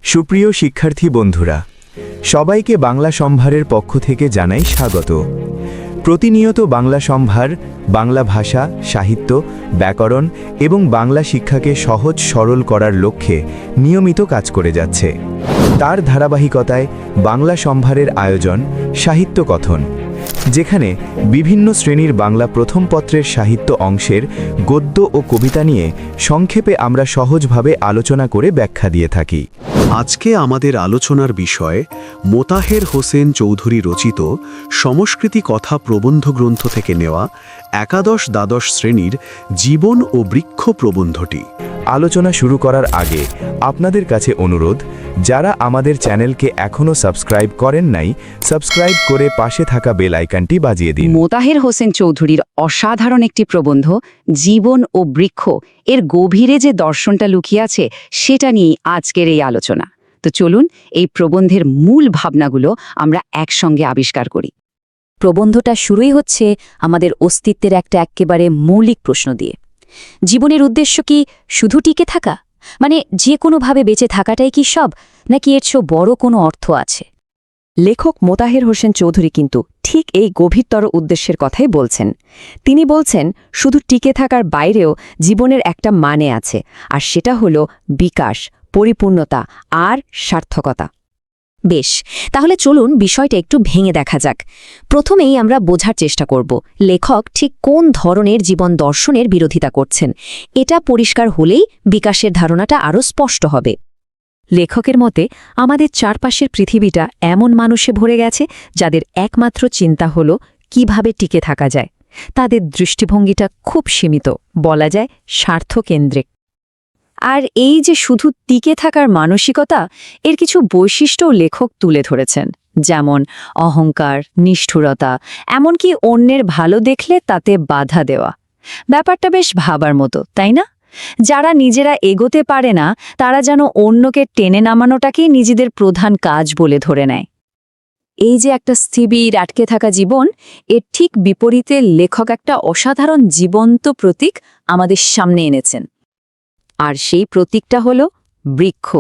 সুপ্রিয় শিক্ষার্থী বন্ধুরা, সবাইকে বাংলা সম্ভারের পক্ষ থেকে জানাই স্বাগত। প্রতিনিয়ত বাংলা সম্ভার বাংলা ভাষা, সাহিত্য, ব্যাকরণ এবং বাংলা শিক্ষাকে সহজ সরল করার লক্ষ্যে নিয়মিত কাজ করে যাচ্ছে। তার ধারাবাহিকতায় বাংলা সম্ভারের আয়োজন সাহিত্য কথন, যেখানে বিভিন্ন শ্রেণীর বাংলা প্রথম পত্রের সাহিত্য অংশের গদ্য ও কবিতা নিয়ে সংক্ষেপে আমরা সহজভাবে আলোচনা করে ব্যাখ্যা দিয়ে থাকি। আজকে আমাদের আলোচনার বিষয় মোতাহের হোসেন চৌধুরী রচিত সংস্কৃতি কথা প্রবন্ধ গ্রন্থ থেকে নেওয়া একাদশ-দ্বাদশ শ্রেণীর জীবন ও বৃক্ষ প্রবন্ধটি। আলোচনা শুরু করার আগে আপনাদের কাছে অনুরোধ, যারা আমাদের চ্যানেলকে এখনও সাবস্ক্রাইব করেন নাই, সাবস্ক্রাইব করে পাশে থাকা বেল আইকনটি বাজিয়ে দিন। মোতাহের হোসেন চৌধুরীর অসাধারণ একটি প্রবন্ধ জীবন ও বৃক্ষ, এর গভীরে যে দর্শনটা লুকিয়ে আছে সেটা নিয়েই আজকের এই আলোচনা। তো চলুন এই প্রবন্ধের মূল ভাবনাগুলো আমরা একসঙ্গে আবিষ্কার করি। প্রবন্ধটা শুরুই হচ্ছে আমাদের অস্তিত্বের একটা একেবারে মৌলিক প্রশ্ন দিয়ে। জীবনের উদ্দেশ্য কি শুধু টিকে থাকা, মানে যে কোনোভাবে বেঁচে থাকাটাই কি সব, নাকি এর চেয়েও বড় কোনো অর্থ আছে? লেখক মোতাহের হোসেন চৌধুরী কিন্তু ঠিক এই গভীরতর উদ্দেশ্যের কথাই বলছেন। তিনি বলছেন শুধু টিকে থাকার বাইরেও জীবনের একটা মানে আছে, আর সেটা হলো বিকাশ, পরিপূর্ণতা আর সার্থকতা। বেশ, তাহলে চলুন বিষয়টা একটু ভেঙে দেখা যাক। প্রথমেই আমরা বোঝার চেষ্টা করব লেখক ঠিক কোন ধরনের জীবন দর্শনের বিরোধিতা করছেন। এটা পরিষ্কার হলেই বিকাশের ধারণাটা আরও স্পষ্ট হবে। লেখকের মতে আমাদের চারপাশের পৃথিবীটা এমন মানুষে ভরে গেছে যাদের একমাত্র চিন্তা হলো কিভাবে টিকে থাকা যায়। তাদের দৃষ্টিভঙ্গিটা খুব সীমিত, বলা যায় স্বার্থকেন্দ্রিক। আর এই যে শুধু টিকে থাকার মানসিকতা, এর কিছু বৈশিষ্ট্যও লেখক তুলে ধরেছেন, যেমন অহংকার, নিষ্ঠুরতা, এমনকি অন্যের ভালো দেখলে তাতে বাধা দেওয়া। ব্যাপারটা বেশ ভাবার মতো, তাই না? যারা নিজেরা এগোতে পারে না, তারা যেন অন্যকে টেনে নামানোটাকেই নিজেদের প্রধান কাজ বলে ধরে নেয়। এই যে একটা স্থির আটকে থাকা জীবন, এর ঠিক বিপরীতে লেখক একটা অসাধারণ জীবন্ত প্রতীক আমাদের সামনে এনেছেন। আর সেই প্রতীকটা হলো বৃক্ষ।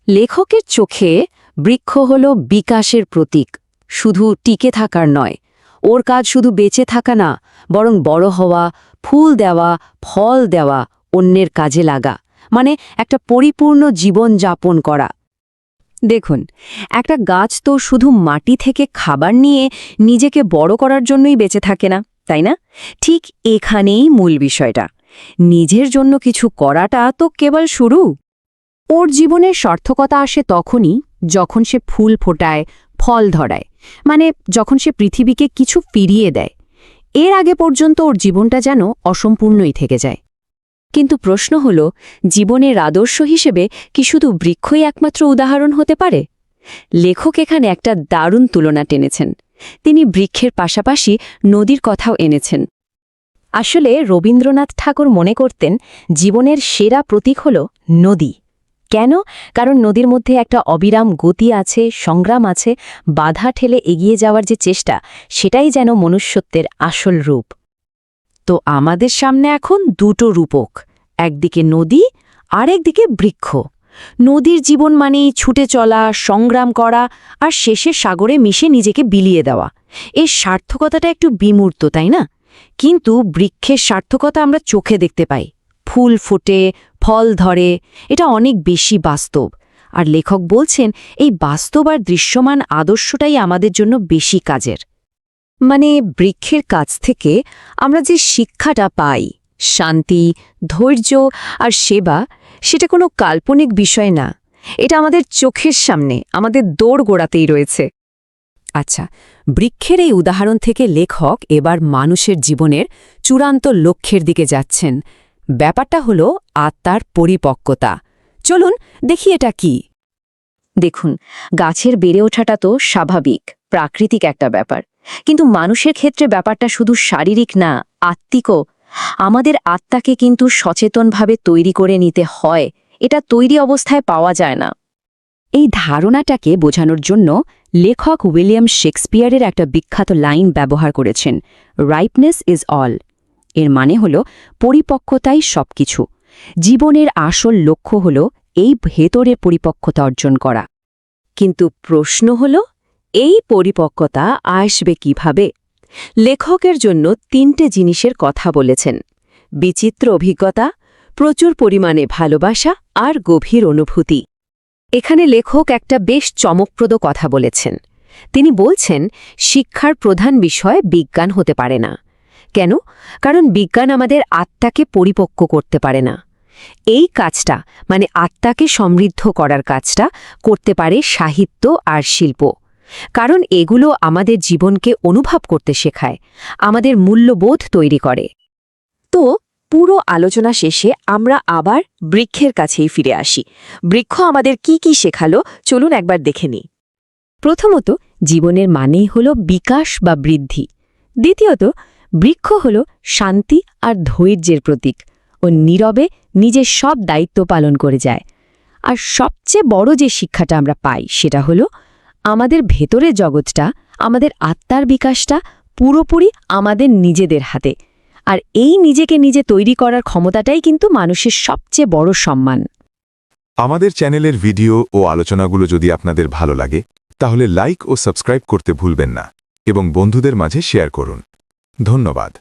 লেখকের চোখে বৃক্ষ হলো বিকাশের প্রতীক, শুধু টিকে থাকার নয়। ওর কাজ শুধু বেঁচে থাকা না, বরং বড় হওয়া, ফুল দেওয়া, ফল দেওয়া, অন্যের কাজে লাগা, মানে একটা পরিপূর্ণ জীবন যাপন করা। দেখুন, একটা গাছ তো শুধু মাটি থেকে খাবার নিয়ে নিজেকে বড় করার জন্যই বেঁচে থাকে না, তাই না? ঠিক এখানেই মূল বিষয়টা। নিজের জন্য কিছু করাটা তো কেবল শুরু। ওর জীবনের সার্থকতা আসে তখনই যখন সে ফুল ফোটায়, ফল ধরায়, মানে যখন সে পৃথিবীকে কিছু ফিরিয়ে দেয়। এর আগে পর্যন্ত ওর জীবনটা যেন অসম্পূর্ণই থেকে যায়। কিন্তু প্রশ্ন হল, জীবনের আদর্শ হিসেবে কি শুধু বৃক্ষই একমাত্র উদাহরণ হতে পারে? লেখক এখানে একটা দারুণ তুলনা টেনেছেন। তিনি বৃক্ষের পাশাপাশি নদীর কথাও এনেছেন। আসলে রবীন্দ্রনাথ ঠাকুর মনে করতেন জীবনের সেরা প্রতীক হল নদী। কেন? কারণ নদীর মধ্যে একটা অবিরাম গতি আছে, সংগ্রাম আছে, বাধা ঠেলে এগিয়ে যাওয়ার যে চেষ্টা, সেটাই যেন মনুষ্যত্বের আসল রূপ। তো আমাদের সামনে এখন দুটো রূপক, একদিকে নদী আর একদিকে বৃক্ষ। নদীর জীবন মানেই ছুটে চলা, সংগ্রাম করা, আর শেষে সাগরে মিশে নিজেকে বিলিয়ে দেওয়া। এই সার্থকতাটা একটু বিমূর্ত, তাই না? কিন্তু বৃক্ষের সার্থকতা আমরা চোখে দেখতে পাই, ফুল ফোটে, ফল ধরে, এটা অনেক বেশি বাস্তব। আর লেখক বলছেন এই বাস্তব আর দৃশ্যমান আদর্শটাই আমাদের জন্য বেশি কাজের। মানে বৃক্ষের কাছ থেকে আমরা যে শিক্ষাটা পাই, শান্তি, ধৈর্য আর সেবা, সেটা কোনো কাল্পনিক বিষয় না। এটা আমাদের চোখের সামনে, আমাদের দোরগোড়াতেই রয়েছে। আচ্ছা, বৃক্ষের এই উদাহরণ থেকে লেখক এবার মানুষের জীবনের চূড়ান্ত লক্ষ্যের দিকে যাচ্ছেন। ব্যাপারটা হলো আত্মার পরিপক্কতা। চলুন দেখি এটা কি। দেখুন, গাছের বেড়ে ওঠাটা তো স্বাভাবিক, প্রাকৃতিক একটা ব্যাপার। কিন্তু মানুষের ক্ষেত্রে ব্যাপারটা শুধু শারীরিক না, আত্মিকও। আমাদের আত্মাকে কিন্তু সচেতনভাবে তৈরি করে নিতে হয়। এটা তৈরি অবস্থায় পাওয়া যায় না। এই ধারণাটাকে বোঝানোর জন্য লেখক উইলিয়াম শেক্সপিয়ারের একটা বিখ্যাত লাইন ব্যবহার করেছেন, রাইপনেস ইজ অল। এর মানে হল পরিপক্কতাই সবকিছু। জীবনের আসল লক্ষ্য হল এই ভেতরে পরিপক্কতা অর্জন করা। কিন্তু প্রশ্ন হল, এই পরিপক্কতা আসবে কিভাবে? লেখকের জন্য 3টে জিনিসের কথা বলেছেন: বিচিত্র অভিজ্ঞতা, প্রচুর পরিমাণে ভালোবাসা আর গভীর অনুভূতি। এখানে লেখক একটা বেশ চমকপ্রদ কথা বলেছেন। তিনি বলছেন, শিক্ষার প্রধান বিষয় বিজ্ঞান হতে পারে না। কেন? কারণ বিজ্ঞান আমাদের আত্মাকে পরিপক্ক করতে পারে না। এই কাজটা, মানে আত্মাকে সমৃদ্ধ করার কাজটা, করতে পারে সাহিত্য আর শিল্প। কারণ এগুলো আমাদের জীবনকে অনুভব করতে শেখায়, আমাদের মূল্যবোধ তৈরি করে। তো পুরো আলোচনা শেষে আমরা আবার বৃক্ষের কাছেই ফিরে আসি। বৃক্ষ আমাদের কি কি শেখালো, চলুন একবার দেখে নিই। প্রথমত, জীবনের মানেই হল বিকাশ বা বৃদ্ধি। দ্বিতীয়ত, বৃক্ষ হল শান্তি আর ধৈর্যের প্রতীক, ও নীরবে নিজের সব দায়িত্ব পালন করে যায়। আর সবচেয়ে বড় যে শিক্ষাটা আমরা পাই সেটা হলো, আমাদের ভেতরের জগৎটা, আমাদের আত্মার বিকাশটা পুরোপুরি আমাদের নিজেদের হাতে। আর এই নিজেকে নিজে তৈরি করার ক্ষমতাটাই কিন্তু মানুষের সবচেয়ে বড় সম্মান। আমাদের চ্যানেলের ভিডিও ও আলোচনাগুলো যদি আপনাদের ভালো লাগে, তাহলে লাইক ও সাবস্ক্রাইব করতে ভুলবেন না এবং বন্ধুদের মাঝে শেয়ার করুন। ধন্যবাদ।